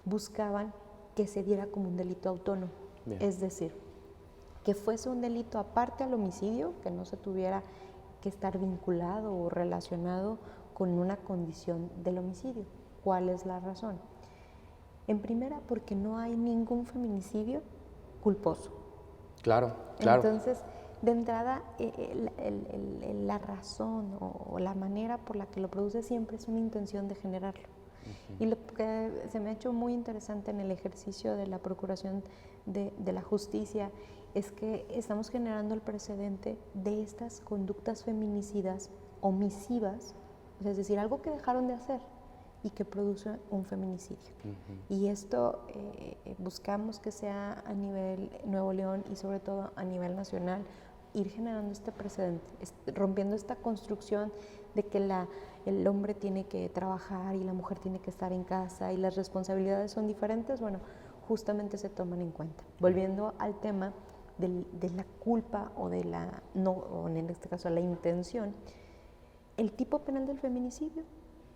[SPEAKER 2] buscaban que se diera como un delito autónomo. Bien. Es decir, que fuese un delito aparte al homicidio, que no se tuviera que estar vinculado o relacionado con una condición del homicidio. ¿Cuál es la razón? En primera, porque no hay ningún feminicidio culposo.
[SPEAKER 1] Claro, claro.
[SPEAKER 2] Entonces, de entrada, la razón o la manera por la que lo produce siempre es una intención de generarlo. Y lo que se me ha hecho muy interesante en el ejercicio de la procuración de la justicia es que estamos generando el precedente de estas conductas feminicidas omisivas, es decir, algo que dejaron de hacer y que produce un feminicidio. Y esto buscamos que sea a nivel Nuevo León y sobre todo a nivel nacional, ir generando este precedente, rompiendo esta construcción de que el hombre tiene que trabajar y la mujer tiene que estar en casa y las responsabilidades son diferentes. Bueno, justamente se toman en cuenta. Volviendo al tema de la culpa o de la, no, o en este caso la intención, el tipo penal del feminicidio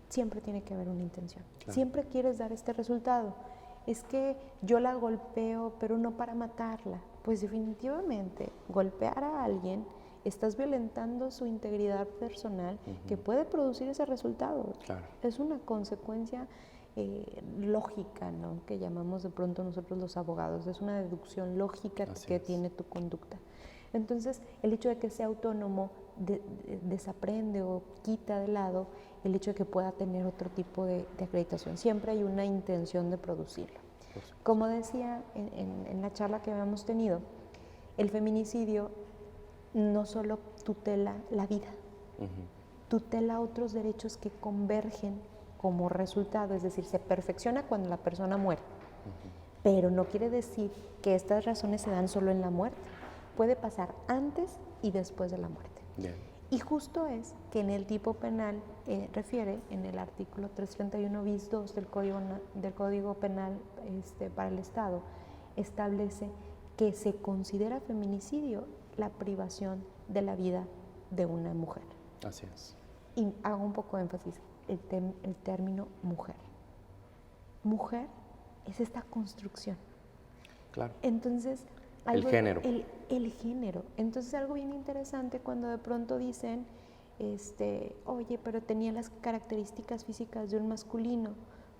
[SPEAKER 2] siempre tiene que haber una intención. Claro. Siempre quieres dar este resultado. Es que yo la golpeo, pero no para matarla. Pues definitivamente, golpear a alguien, estás violentando su integridad personal que puede producir ese resultado. Claro. Es una consecuencia lógica, ¿no? Que llamamos de pronto nosotros los abogados. Es una deducción lógica que tiene tu conducta. Entonces, el hecho de que sea autónomo desaprende o quita de lado el hecho de que pueda tener otro tipo de acreditación. Siempre hay una intención de producirlo. Como decía en la charla que habíamos tenido, el feminicidio no solo tutela la vida, tutela otros derechos que convergen como resultado, es decir, se perfecciona cuando la persona muere, pero no quiere decir que estas razones se dan solo en la muerte, puede pasar antes y después de la muerte. Bien. Y justo es que en el tipo penal refiere, en el artículo 331 bis 2 del Código Penal para el Estado, establece que se considera feminicidio la privación de la vida de una mujer.
[SPEAKER 1] Así es.
[SPEAKER 2] Y hago un poco de énfasis, el término mujer. Mujer es esta construcción.
[SPEAKER 1] Claro.
[SPEAKER 2] Entonces,
[SPEAKER 1] el género.
[SPEAKER 2] El género. Entonces, algo bien interesante cuando de pronto dicen, oye, pero tenía las características físicas de un masculino,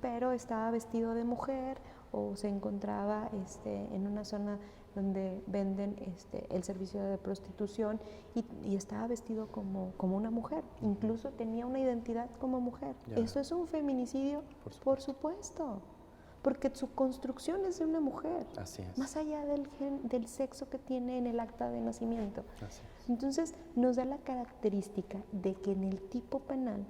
[SPEAKER 2] pero estaba vestido de mujer o se encontraba en una zona donde venden el servicio de prostitución y estaba vestido como una mujer, incluso tenía una identidad como mujer. Ya. ¿Eso es un feminicidio? Por supuesto. Porque su construcción es de una mujer, así es, más allá del sexo que tiene en el acta de nacimiento. Así es. Entonces, nos da la característica de que en el tipo penal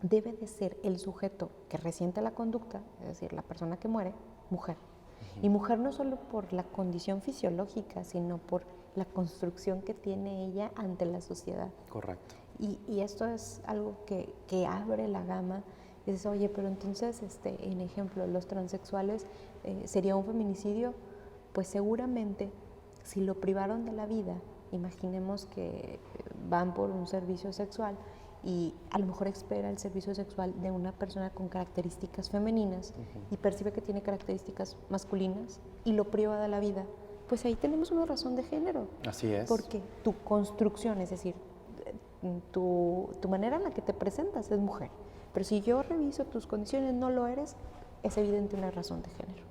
[SPEAKER 2] debe de ser el sujeto que resiente la conducta, es decir, la persona que muere, mujer. Y mujer no solo por la condición fisiológica, sino por la construcción que tiene ella ante la sociedad.
[SPEAKER 1] Correcto.
[SPEAKER 2] Y esto es algo que abre la gama. Dices, oye, pero entonces, en ejemplo, los transexuales, ¿sería un feminicidio? Pues seguramente, si lo privaron de la vida, imaginemos que van por un servicio sexual y a lo mejor espera el servicio sexual de una persona con características femeninas y percibe que tiene características masculinas y lo priva de la vida, pues ahí tenemos una razón de género.
[SPEAKER 1] Así es.
[SPEAKER 2] Porque tu construcción, es decir, tu manera en la que te presentas es mujer. Pero si yo reviso tus condiciones, no lo eres, es evidente una razón de género.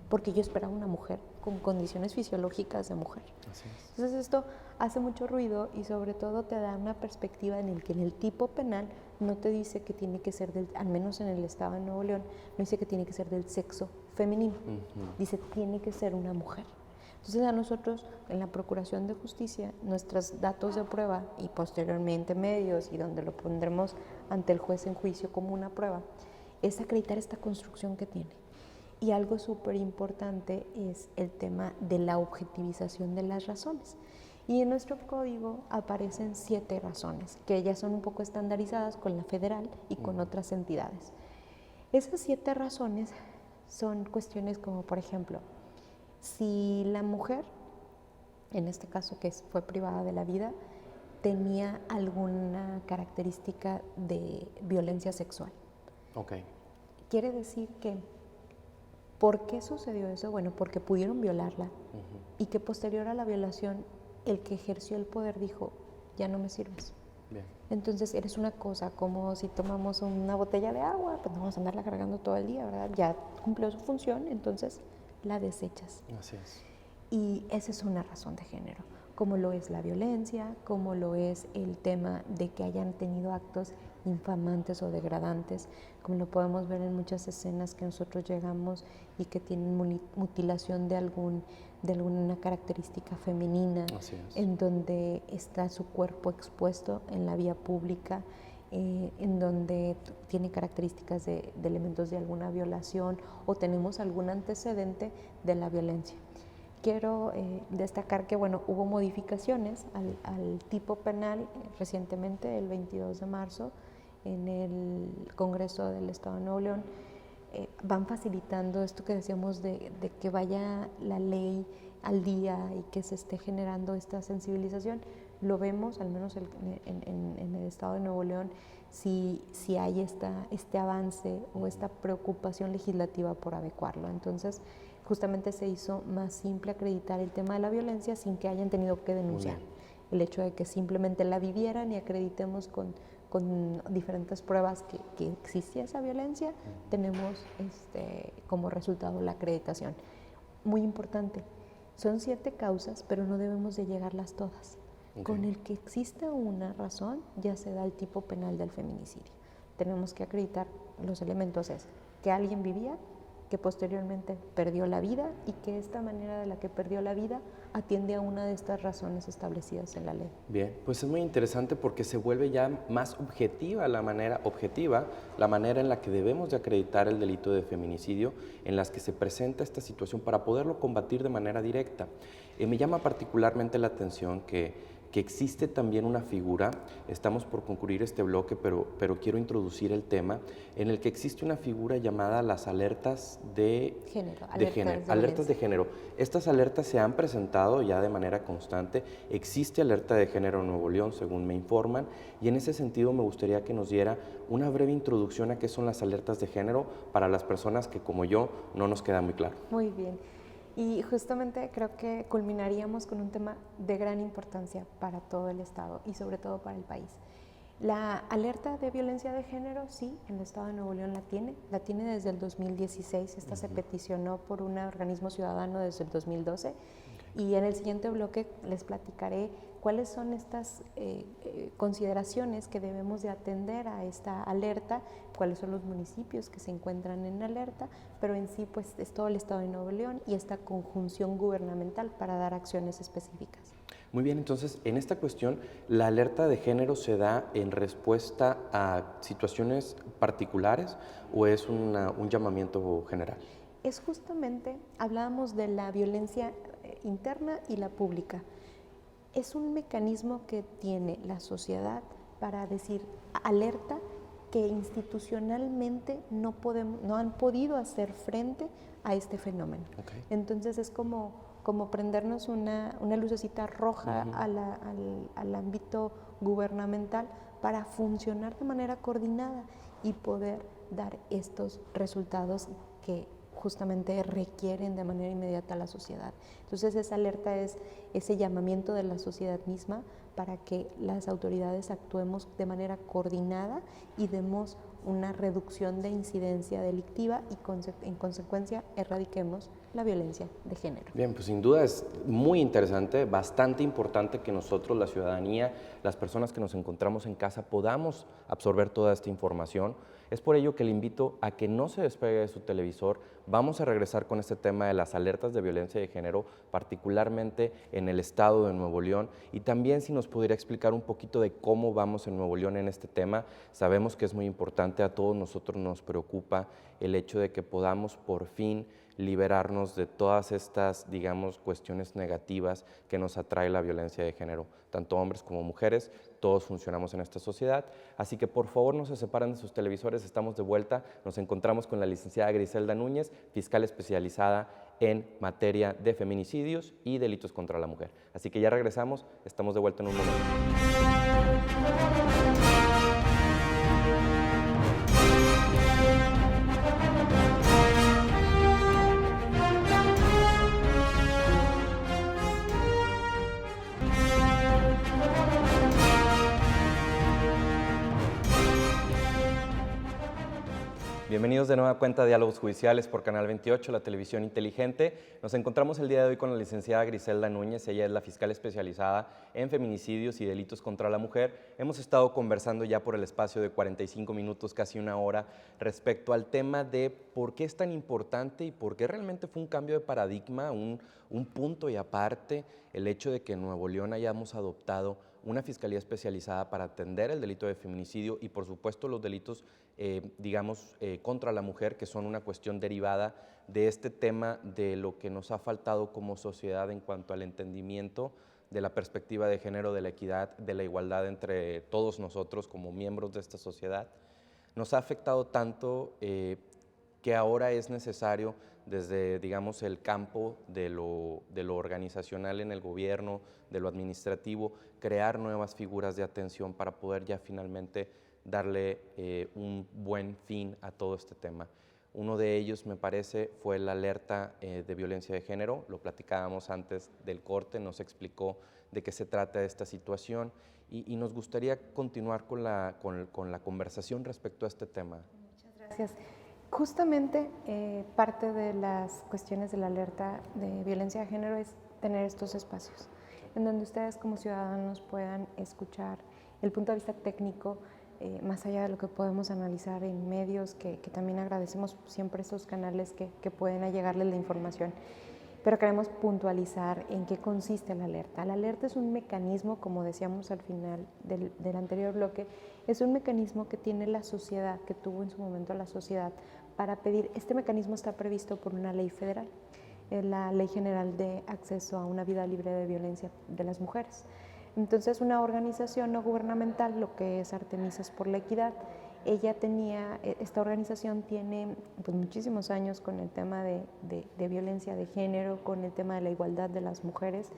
[SPEAKER 2] Porque yo esperaba una mujer con condiciones fisiológicas de mujer.
[SPEAKER 1] Así es.
[SPEAKER 2] Entonces esto hace mucho ruido y sobre todo te da una perspectiva en el que en el tipo penal no te dice que tiene que ser al menos en el estado de Nuevo León, no dice que tiene que ser del sexo femenino, dice tiene que ser una mujer. Entonces a nosotros en la Procuración de Justicia, nuestros datos de prueba y posteriormente medios y donde lo pondremos ante el juez en juicio como una prueba, es acreditar esta construcción que tiene. Y algo súper importante es el tema de la objetivización de las razones. Y en nuestro código aparecen 7 razones, que ya son un poco estandarizadas con la federal y con otras entidades. Esas 7 razones son cuestiones como, por ejemplo, si la mujer, en este caso que fue privada de la vida, tenía alguna característica de violencia sexual.
[SPEAKER 1] Okay.
[SPEAKER 2] Quiere decir que, ¿por qué sucedió eso? Bueno, porque pudieron violarla y que posterior a la violación, el que ejerció el poder dijo, ya no me sirves.
[SPEAKER 1] Bien.
[SPEAKER 2] Entonces eres una cosa, como si tomamos una botella de agua, pues no vamos a andarla cargando todo el día, ¿verdad? Ya cumplió su función, entonces la desechas.
[SPEAKER 1] Así es.
[SPEAKER 2] Y esa es una razón de género, como lo es la violencia, como lo es el tema de que hayan tenido actos infamantes o degradantes, como lo podemos ver en muchas escenas que nosotros llegamos y que tienen mutilación de alguna característica femenina, en donde está su cuerpo expuesto en la vía pública, en donde tiene características de elementos de alguna violación o tenemos algún antecedente de la violencia. Quiero destacar que hubo modificaciones al tipo penal recientemente, el 22 de marzo, en el Congreso del Estado de Nuevo León. Van facilitando esto que decíamos de que vaya la ley al día y que se esté generando esta sensibilización. Lo vemos, al menos en el Estado de Nuevo León, si hay este avance o esta preocupación legislativa por adecuarlo. Entonces, justamente se hizo más simple acreditar el tema de la violencia sin que hayan tenido que denunciar. El hecho de que simplemente la vivieran y acreditemos con diferentes pruebas que existía esa violencia, tenemos como resultado la acreditación. Muy importante, son 7 causas, pero no debemos de llegarlas todas. Con el que exista una razón, ya se da el tipo penal del feminicidio. Tenemos que acreditar los elementos, es que alguien vivía, que posteriormente perdió la vida y que esta manera de la que perdió la vida atiende a una de estas razones establecidas en la ley.
[SPEAKER 1] Bien, pues es muy interesante porque se vuelve ya más objetiva la manera en la que debemos de acreditar el delito de feminicidio, en las que se presenta esta situación para poderlo combatir de manera directa. Me llama particularmente la atención que existe también una figura, estamos por concluir este bloque, pero quiero introducir el tema, en el que existe una figura llamada las alertas de género. Alertas de género. Estas alertas se han presentado ya de manera constante, existe alerta de género en Nuevo León, según me informan, y en ese sentido me gustaría que nos diera una breve introducción a qué son las alertas de género para las personas que, como yo, no nos queda muy claro.
[SPEAKER 2] Muy bien. Y justamente creo que culminaríamos con un tema de gran importancia para todo el Estado y sobre todo para el país. La alerta de violencia de género, sí, en el Estado de Nuevo León la tiene desde el 2016, esta se peticionó por un organismo ciudadano desde el 2012 y en el siguiente bloque les platicaré cuáles son estas consideraciones que debemos de atender a esta alerta, cuáles son los municipios que se encuentran en alerta, pero en sí pues es todo el Estado de Nuevo León y esta conjunción gubernamental para dar acciones específicas.
[SPEAKER 1] Muy bien, entonces en esta cuestión, ¿la alerta de género se da en respuesta a situaciones particulares o es un llamamiento general?
[SPEAKER 2] Es justamente, hablábamos de la violencia interna y la pública. Es un mecanismo que tiene la sociedad para decir alerta que institucionalmente no han podido hacer frente a este fenómeno. Entonces es como como prendernos una lucecita roja al ámbito gubernamental para funcionar de manera coordinada y poder dar estos resultados que justamente requieren de manera inmediata a la sociedad. Entonces esa alerta es ese llamamiento de la sociedad misma para que las autoridades actuemos de manera coordinada y demos una reducción de incidencia delictiva y en consecuencia erradiquemos la violencia de género.
[SPEAKER 1] Bien, pues sin duda es muy interesante, bastante importante que nosotros, la ciudadanía, las personas que nos encontramos en casa, podamos absorber toda esta información. Es por ello que le invito a que no se despegue de su televisor. Vamos a regresar con este tema de las alertas de violencia de género, particularmente en el estado de Nuevo León, y también si nos pudiera explicar un poquito de cómo vamos en Nuevo León en este tema. Sabemos que es muy importante, a todos nosotros nos preocupa el hecho de que podamos por fin liberarnos de todas estas, digamos, cuestiones negativas que nos atrae la violencia de género. Tanto hombres como mujeres, todos funcionamos en esta sociedad. Así que por favor no se separen de sus televisores, estamos de vuelta. Nos encontramos con la licenciada Griselda Núñez, fiscal especializada en materia de feminicidios y delitos contra la mujer. Así que ya regresamos, estamos de vuelta en un momento. Bienvenidos de nueva cuenta a Diálogos Judiciales por Canal 28, la televisión inteligente. Nos encontramos el día de hoy con la licenciada Griselda Núñez. Ella es la fiscal especializada en feminicidios y delitos contra la mujer. Hemos estado conversando ya por el espacio de 45 minutos, casi una hora, respecto al tema de por qué es tan importante y por qué realmente fue un cambio de paradigma, un punto y aparte el hecho de que en Nuevo León hayamos adoptado una fiscalía especializada para atender el delito de feminicidio y por supuesto los delitos contra la mujer, que son una cuestión derivada de este tema de lo que nos ha faltado como sociedad en cuanto al entendimiento de la perspectiva de género, de la equidad, de la igualdad entre todos nosotros como miembros de esta sociedad. Nos ha afectado tanto que ahora es necesario desde, digamos, el campo de lo organizacional en el gobierno, de lo administrativo, crear nuevas figuras de atención para poder ya finalmente darle un buen fin a todo este tema. Uno de ellos, me parece, fue la alerta de violencia de género. Lo platicábamos antes del corte, nos explicó de qué se trata esta situación y nos gustaría continuar con la conversación respecto a este tema.
[SPEAKER 2] Muchas gracias. Justamente parte de las cuestiones de la alerta de violencia de género es tener estos espacios en donde ustedes como ciudadanos puedan escuchar el punto de vista técnico, más allá de lo que podemos analizar en medios, que también agradecemos siempre estos canales que pueden allegarles la información, pero queremos puntualizar en qué consiste la alerta. La alerta es un mecanismo, como decíamos al final del anterior bloque, es un mecanismo que tiene la sociedad, que tuvo en su momento la sociedad, para pedir. Este mecanismo está previsto por una ley federal, la Ley General de Acceso a una Vida Libre de Violencia de las Mujeres. Entonces, una organización no gubernamental, lo que es Artemisas por la Equidad, esta organización tiene pues, muchísimos años con el tema de violencia de género, con el tema de la igualdad de las mujeres,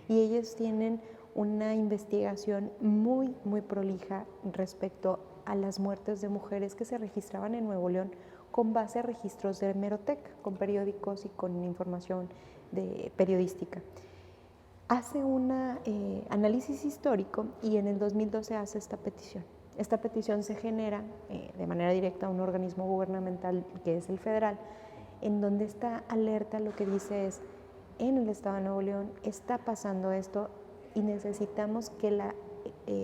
[SPEAKER 2] y ellos tienen una investigación muy, muy prolija respecto a las muertes de mujeres que se registraban en Nuevo León con base a registros de hemerotec, con periódicos y con información periodística. Hace un análisis histórico y en el 2012 hace esta petición. Esta petición se genera de manera directa a un organismo gubernamental que es el federal, en donde esta alerta lo que dice es, en el estado de Nuevo León está pasando esto y necesitamos que la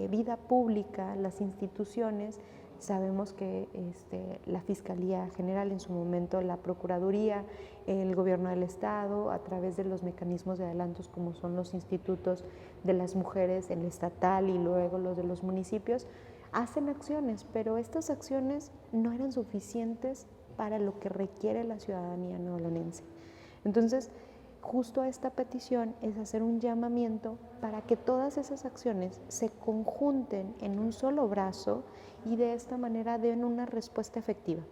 [SPEAKER 2] vida pública, las instituciones, sabemos que la Fiscalía General en su momento, la Procuraduría, el Gobierno del Estado, a través de los mecanismos de adelantos como son los institutos de las mujeres, el estatal y luego los de los municipios, hacen acciones, pero estas acciones no eran suficientes para lo que requiere la ciudadanía neoleonense. Entonces, justo esta petición es hacer un llamamiento para que todas esas acciones se conjunten en un solo brazo y de esta manera den una respuesta efectiva.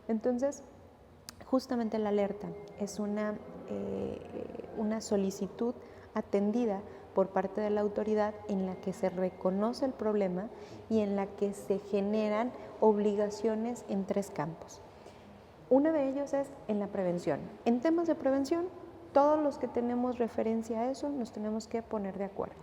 [SPEAKER 2] Entonces, justamente la alerta es una una solicitud atendida por parte de la autoridad en la que se reconoce el problema y en la que se generan obligaciones en 3 campos. Uno de ellos es en la prevención. En temas de prevención, todos los que tenemos referencia a eso nos tenemos que poner de acuerdo.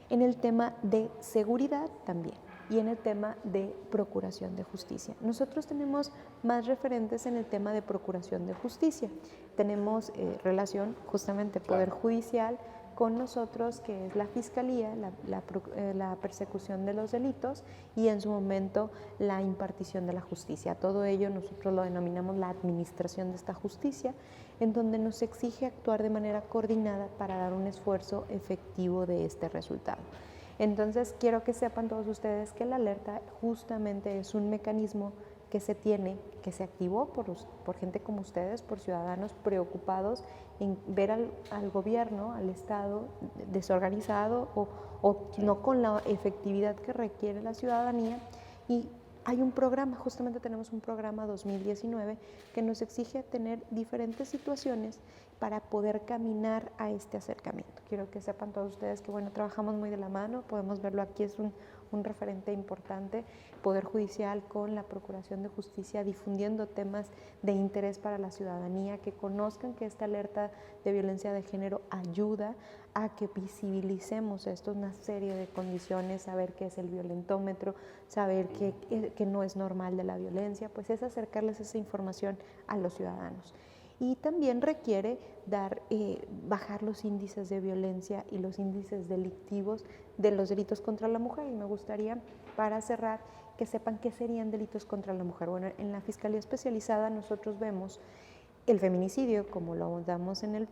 [SPEAKER 2] En el tema de seguridad también y en el tema de procuración de justicia. Nosotros tenemos más referentes en el tema de procuración de justicia. Tenemos relación justamente Poder Judicial con nosotros, que es la Fiscalía, la persecución de los delitos y en su momento la impartición de la justicia. Todo ello nosotros lo denominamos la administración de esta justicia, en donde nos exige actuar de manera coordinada para dar un esfuerzo efectivo de este resultado. Entonces, quiero que sepan todos ustedes que la alerta justamente es un mecanismo que se tiene, que se activó por gente como ustedes, por ciudadanos preocupados en ver al gobierno, al Estado desorganizado o no con la efectividad que requiere la ciudadanía. Y hay un programa, justamente tenemos un programa 2019 que nos exige tener diferentes situaciones para poder caminar a este acercamiento. Quiero que sepan todos ustedes que, bueno, trabajamos muy de la mano, podemos verlo aquí, es un referente importante, Poder Judicial con la Procuración de Justicia, difundiendo temas de interés para la ciudadanía, que conozcan que esta alerta de violencia de género ayuda a que visibilicemos esto, una serie de condiciones, saber qué es el violentómetro, saber que no es normal de la violencia, pues es acercarles esa información a los ciudadanos. Y también requiere bajar los índices de violencia y los índices delictivos de los delitos contra la mujer. Y me gustaría, para cerrar, que sepan qué serían delitos contra la mujer. Bueno, en la Fiscalía Especializada nosotros vemos el feminicidio, como lo damos en el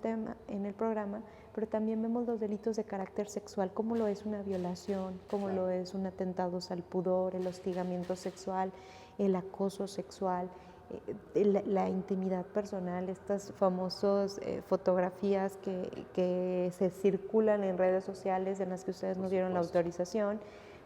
[SPEAKER 2] programa, pero también vemos los delitos de carácter sexual, como lo es una violación, como lo es un atentado al pudor, el hostigamiento sexual, el acoso sexual, la intimidad personal, estas famosas fotografías que se circulan en redes sociales en las que ustedes nos dieron la autorización.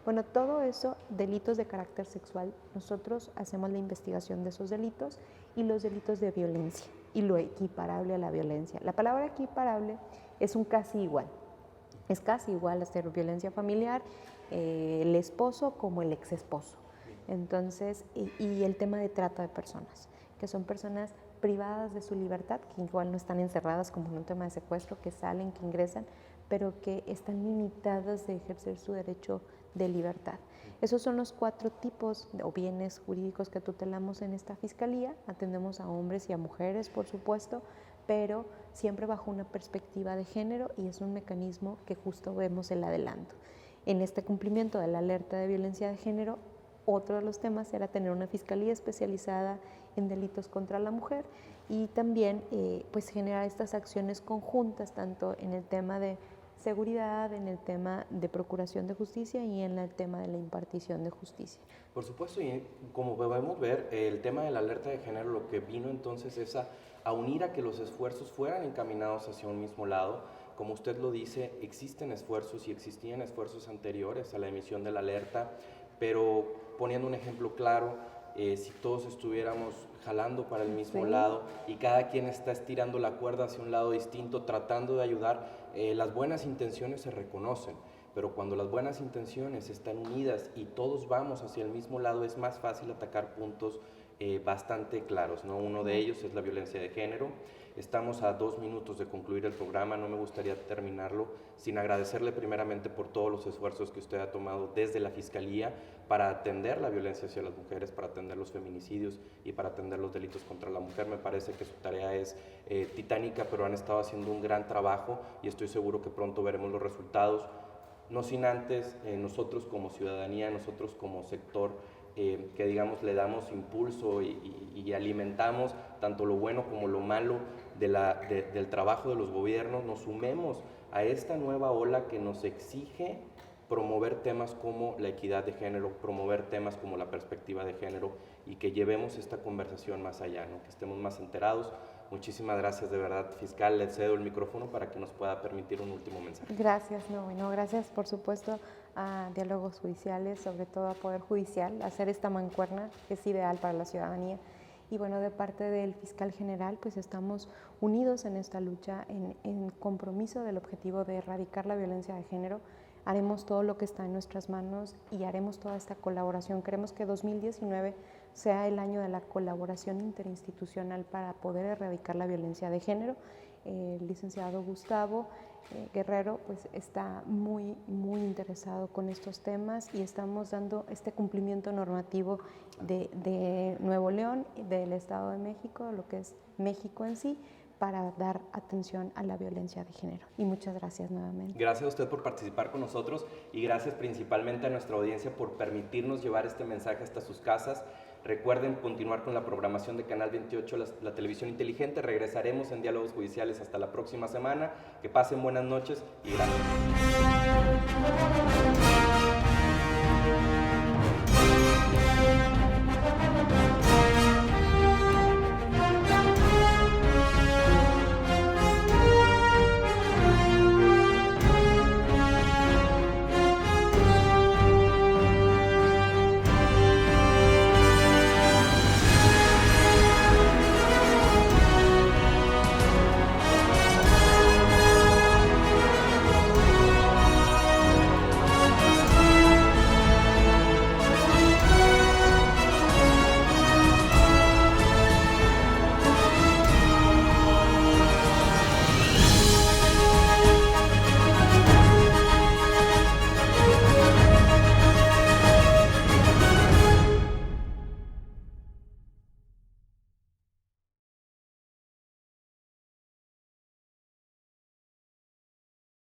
[SPEAKER 2] Bueno, todo eso, delitos de carácter sexual, nosotros hacemos la investigación de esos delitos y los delitos de violencia y lo equiparable a la violencia. La palabra equiparable es un casi igual. Es casi igual a ser violencia familiar, el esposo como el exesposo. Entonces, y el tema de trata de personas, que son personas privadas de su libertad, que igual no están encerradas como en un tema de secuestro, que salen, que ingresan, pero que están limitadas de ejercer su derecho de libertad. Esos son los 4 tipos o bienes jurídicos que tutelamos en esta fiscalía. Atendemos a hombres y a mujeres, por supuesto, pero siempre bajo una perspectiva de género, y es un mecanismo que justo vemos el adelanto. En este cumplimiento de la alerta de violencia de género, otro de los temas era tener una fiscalía especializada en delitos contra la mujer y también pues generar estas acciones conjuntas, tanto en el tema de seguridad, en el tema de procuración de justicia y en el tema de la impartición de justicia.
[SPEAKER 1] Por supuesto, y como podemos ver, el tema de la alerta de género lo que vino entonces es a unir a que los esfuerzos fueran encaminados hacia un mismo lado. Como usted lo dice, existen esfuerzos y existían esfuerzos anteriores a la emisión de la alerta, pero poniendo un ejemplo claro, si todos estuviéramos jalando para el mismo lado y cada quien está estirando la cuerda hacia un lado distinto, tratando de ayudar, las buenas intenciones se reconocen, pero cuando las buenas intenciones están unidas y todos vamos hacia el mismo lado, es más fácil atacar puntos bastante claros, ¿no? Uno de ellos es la violencia de género. Estamos a 2 minutos de concluir el programa, no me gustaría terminarlo sin agradecerle primeramente por todos los esfuerzos que usted ha tomado desde la Fiscalía para atender la violencia hacia las mujeres, para atender los feminicidios y para atender los delitos contra la mujer. Me parece que su tarea es titánica, pero han estado haciendo un gran trabajo y estoy seguro que pronto veremos los resultados. No sin antes, nosotros como ciudadanía, nosotros como sector, que digamos le damos impulso y alimentamos tanto lo bueno como lo malo del trabajo de los gobiernos, nos sumemos a esta nueva ola que nos exige promover temas como la equidad de género, promover temas como la perspectiva de género y que llevemos esta conversación más allá, ¿no? Que estemos más enterados. Muchísimas gracias, de verdad, fiscal. Le cedo el micrófono para que nos pueda permitir un último mensaje.
[SPEAKER 2] Gracias, gracias por supuesto a Diálogos Judiciales, sobre todo a Poder Judicial, hacer esta mancuerna que es ideal para la ciudadanía Y bueno, de parte del fiscal general, pues estamos unidos en esta lucha, en compromiso del objetivo de erradicar la violencia de género. Haremos todo lo que está en nuestras manos y haremos toda esta colaboración. Queremos que 2019 sea el año de la colaboración interinstitucional para poder erradicar la violencia de género. El licenciado Gustavo Guerrero pues está muy interesado con estos temas y estamos dando este cumplimiento normativo de Nuevo León, del Estado de México, lo que es México en sí, para dar atención a la violencia de género. Y muchas gracias nuevamente.
[SPEAKER 1] Gracias a usted por participar con nosotros y gracias principalmente a nuestra audiencia por permitirnos llevar este mensaje hasta sus casas. Recuerden continuar con la programación de Canal 28, la televisión inteligente. Regresaremos en Diálogos Judiciales hasta la próxima semana. Que pasen buenas noches y gracias.